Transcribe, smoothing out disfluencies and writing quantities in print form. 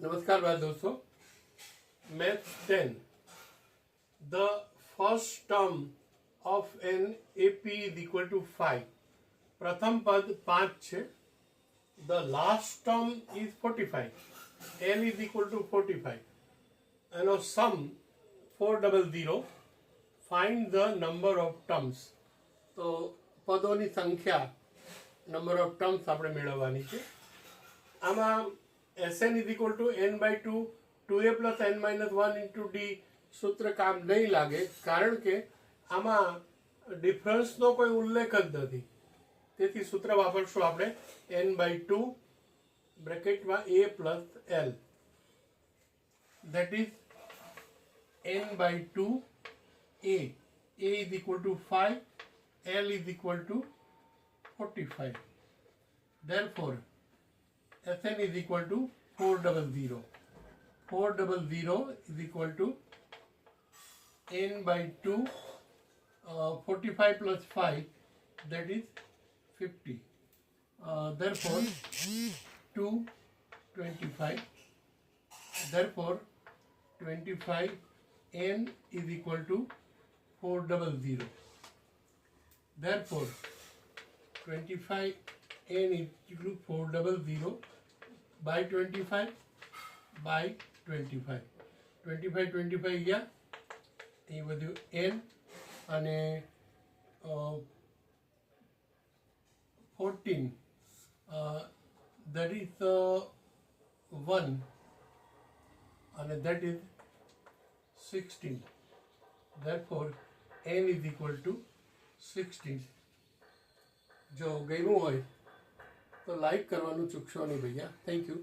नमस्कार भाई दोस्तों। Math 10 the first term of an AP is equal to 5। प्रथम पद 5 છે। The last term is 45। N is equal to 45 એનો sum 400। Find the number of terms. તો પદોની સંખ્યા નંબર ઓફ ટર્મ્સ આપણે મેળવવાની છે। આમાં Sn is equal to n by 2 2a plus n minus 1 into d सूत्र काम नहीं लागे, कारण के आमा डिफरन्सनो कोई उल्लेख ज नथी। तेथी सूत्र वापरशुं आपणे n बाय 2 ब्रेकेटमां a plus l, that is n by 2 a is equal to 5, l is equal to 45. Therefore Sn is equal to 400. 400 is equal to n by 2 45 plus 5, that is 50. Therefore 225. Therefore 25 n is equal to 400. Therefore 25 n is equal to 400 by 25 by 25. 25 25 ગયા એ બધું n અને 14 that is 1 and that is 16. Therefore n is equal to 16. જો ગમ્યું હોય તો like કરવાનું ચૂકશો નહીં ભૈયા. Thank you.